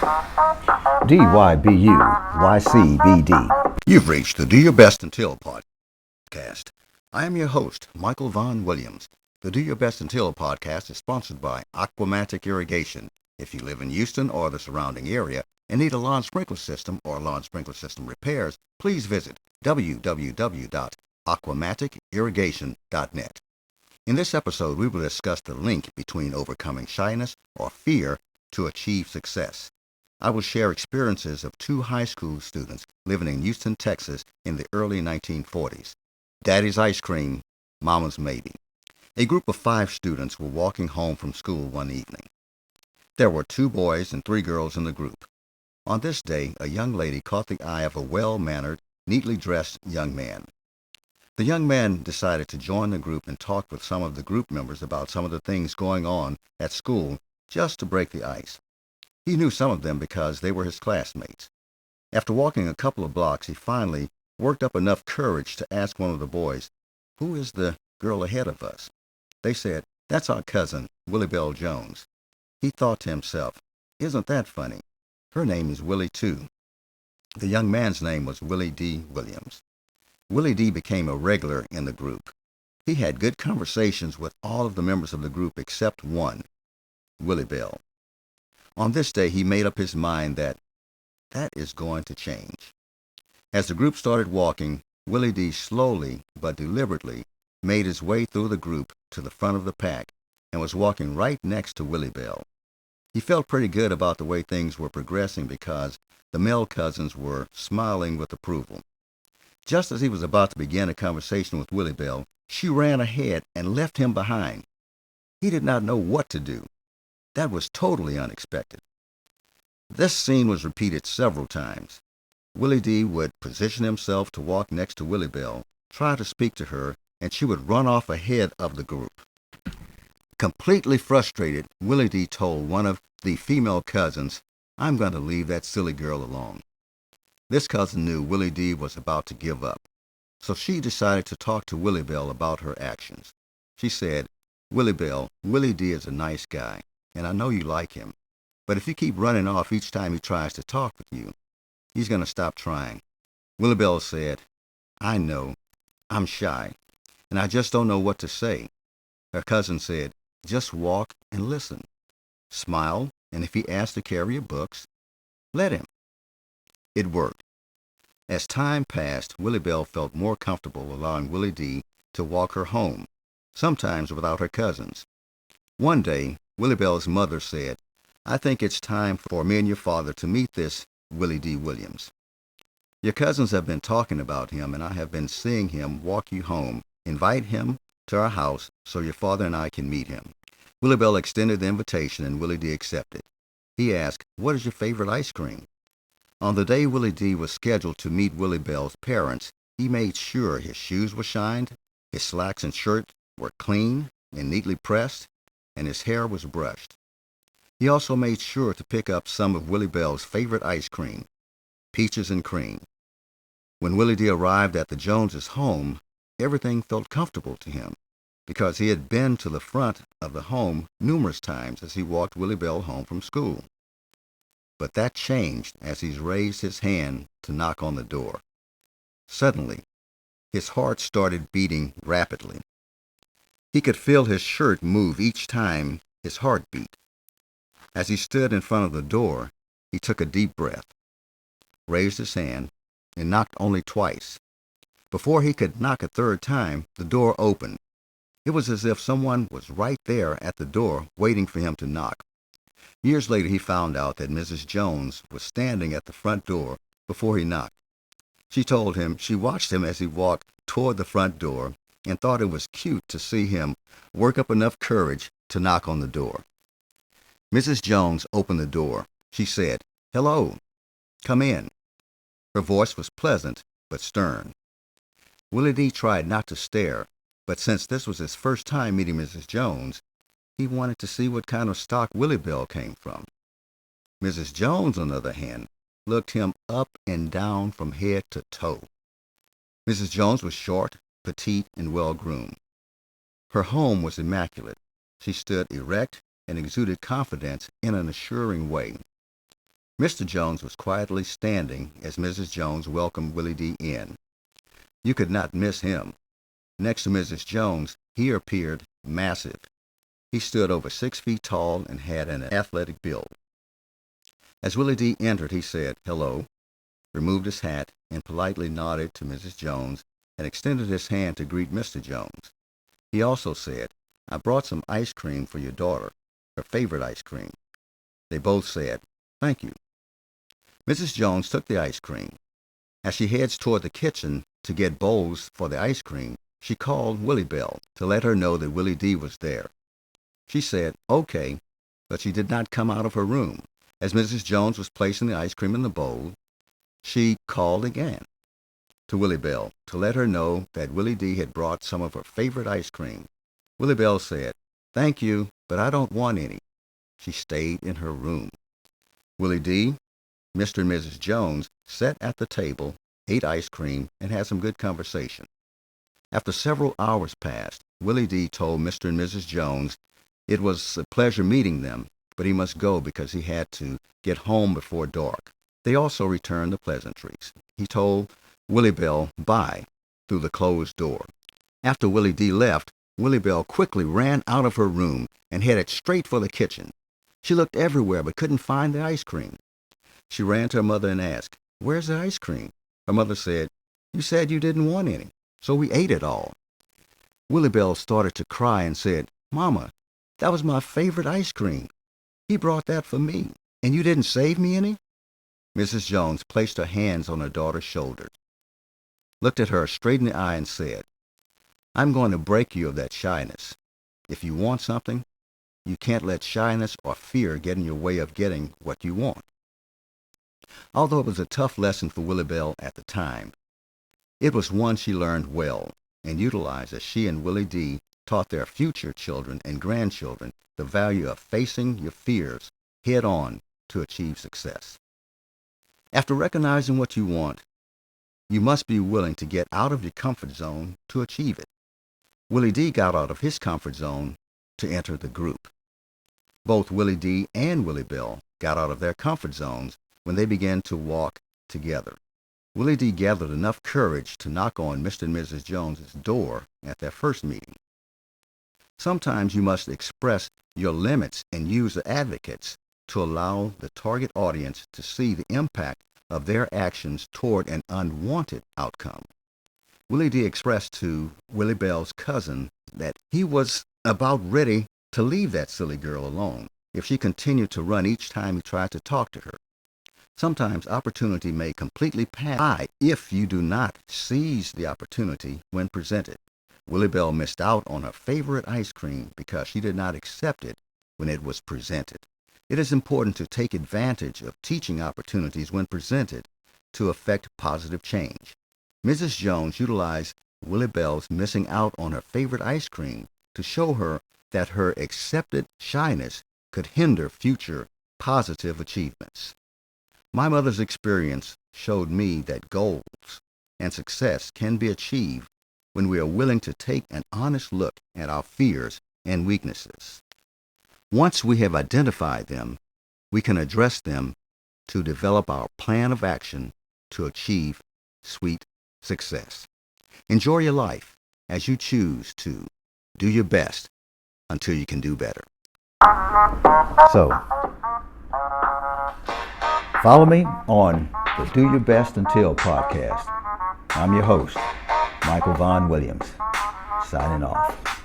DYBU You've reached the Do Your Best Until podcast. I am your host, Michael Von Williams. The Do Your Best Until podcast is sponsored by Aquamatic Irrigation. If you live in Houston or the surrounding area and need a lawn sprinkler system or lawn sprinkler system repairs, please visit www.aquamaticirrigation.net. In this episode, we will discuss the link between overcoming shyness or fear to achieve success. I will share experiences of two high school students living in Houston, Texas in the early 1940s. Daddy's ice cream, Mama's maybe. A group of 5 students were walking home from school one evening. There were 2 boys and 3 girls in the group. On this day, a young lady caught the eye of a well-mannered, neatly dressed young man. The young man decided to join the group and talk with some of the group members about some of the things going on at school just to break the ice. He knew some of them because they were his classmates. After walking a couple of blocks, he finally worked up enough courage to ask one of the boys, "Who is the girl ahead of us?" They said, "That's our cousin, Willie Bell Jones." He thought to himself, "Isn't that funny? Her name is Willie, too." The young man's name was Willie D. Williams. Willie D. became a regular in the group. He had good conversations with all of the members of the group except one, Willie Bell. On this day, he made up his mind that is going to change. As the group started walking, Willie D. slowly but deliberately made his way through the group to the front of the pack and was walking right next to Willie Bell. He felt pretty good about the way things were progressing because the male cousins were smiling with approval. Just as he was about to begin a conversation with Willie Bell, she ran ahead and left him behind. He did not know what to do. That was totally unexpected. This scene was repeated several times. Willie D. would position himself to walk next to Willie Bell, try to speak to her, and she would run off ahead of the group. Completely frustrated, Willie D. told one of the female cousins, "I'm going to leave that silly girl alone." This cousin knew Willie D. was about to give up, so she decided to talk to Willie Bell about her actions. She said, "Willie Bell, Willie D. is a nice guy, and I know you like him, but if you keep running off each time he tries to talk with you, he's going to stop trying." Willie Bell said, "I know, I'm shy, and I just don't know what to say." Her cousin said, "Just walk and listen. Smile, and if he asks to carry your books, let him." It worked. As time passed, Willie Bell felt more comfortable allowing Willie D. to walk her home, sometimes without her cousins. One day, Willie Bell's mother said, "I think it's time for me and your father to meet this Willie D. Williams. Your cousins have been talking about him, and I have been seeing him walk you home. Invite him to our house so your father and I can meet him." Willie Bell extended the invitation, and Willie D. accepted. He asked, "What is your favorite ice cream?" On the day Willie D. was scheduled to meet Willie Bell's parents, he made sure his shoes were shined, his slacks and shirt were clean and neatly pressed, and his hair was brushed. He also made sure to pick up some of Willie Bell's favorite ice cream, peaches and cream. When Willie D. arrived at the Joneses' home, everything felt comfortable to him because he had been to the front of the home numerous times as he walked Willie Bell home from school. But that changed as he raised his hand to knock on the door. Suddenly, his heart started beating rapidly. He could feel his shirt move each time his heart beat. As he stood in front of the door, he took a deep breath, raised his hand, and knocked only twice. Before he could knock a third time, the door opened. It was as if someone was right there at the door waiting for him to knock. Years later, he found out that Mrs. Jones was standing at the front door before he knocked. She told him she watched him as he walked toward the front door and thought it was cute to see him work up enough courage to knock on the door. Mrs. Jones opened the door. She said, "Hello, come in." Her voice was pleasant but stern. Willie D. tried not to stare, but since this was his first time meeting Mrs. Jones, he wanted to see what kind of stock Willie Bell came from. Mrs. Jones, on the other hand, looked him up and down from head to toe. Mrs. Jones was short, petite, and well-groomed. Her home was immaculate. She stood erect and exuded confidence in an assuring way. Mr. Jones was quietly standing as Mrs. Jones welcomed Willie D. in. You could not miss him. Next to Mrs. Jones, he appeared massive. He stood over 6 feet tall and had an athletic build. As Willie D. entered, he said, "Hello," removed his hat, and politely nodded to Mrs. Jones and extended his hand to greet Mr. Jones. He also said, "I brought some ice cream for your daughter, her favorite ice cream." They both said, "Thank you." Mrs. Jones took the ice cream. As she heads toward the kitchen to get bowls for the ice cream, she called Willie Bell to let her know that Willie D. was there. She said, "Okay," but she did not come out of her room. As Mrs. Jones was placing the ice cream in the bowl, she called again to Willie Bell to let her know that Willie D. had brought some of her favorite ice cream. Willie Bell said, "Thank you, but I don't want any." She stayed in her room. Willie D., Mr. and Mrs. Jones sat at the table, ate ice cream, and had some good conversation. After several hours passed, Willie D. told Mr. and Mrs. Jones it was a pleasure meeting them, but he must go because he had to get home before dark. They also returned the pleasantries. He told Willie Bell bye through the closed door. After Willie D. left, Willie Bell quickly ran out of her room and headed straight for the kitchen. She looked everywhere but couldn't find the ice cream. She ran to her mother and asked, "Where's the ice cream?" Her mother said, "You said you didn't want any, so we ate it all." Willie Bell started to cry and said, "Mama, that was my favorite ice cream. He brought that for me, and you didn't save me any?" Mrs. Jones placed her hands on her daughter's shoulder, looked at her straight in the eye and said, "I'm going to break you of that shyness. If you want something, you can't let shyness or fear get in your way of getting what you want." Although it was a tough lesson for Willie Bell at the time, it was one she learned well and utilized as she and Willie D. taught their future children and grandchildren the value of facing your fears head on to achieve success. After recognizing what you want, you must be willing to get out of your comfort zone to achieve it. Willie D. got out of his comfort zone to enter the group. Both Willie D. and Willie Bell got out of their comfort zones when they began to walk together. Willie D. gathered enough courage to knock on Mr. and Mrs. Jones's door at their first meeting. Sometimes you must express your limits and use the advocates to allow the target audience to see the impact of their actions toward an unwanted outcome. Willie D. expressed to Willie Bell's cousin that he was about ready to leave that silly girl alone if she continued to run each time he tried to talk to her. Sometimes opportunity may completely pass by if you do not seize the opportunity when presented. Willie Bell missed out on her favorite ice cream because she did not accept it when it was presented. It is important to take advantage of teaching opportunities when presented to effect positive change. Mrs. Jones utilized Willie Bell's missing out on her favorite ice cream to show her that her accepted shyness could hinder future positive achievements. My mother's experience showed me that goals and success can be achieved when we are willing to take an honest look at our fears and weaknesses. Once we have identified them, we can address them to develop our plan of action to achieve sweet success. Enjoy your life as you choose to do your best until you can do better. So, follow me on the Do Your Best Until podcast. I'm your host, Michael Vaughn Williams, signing off.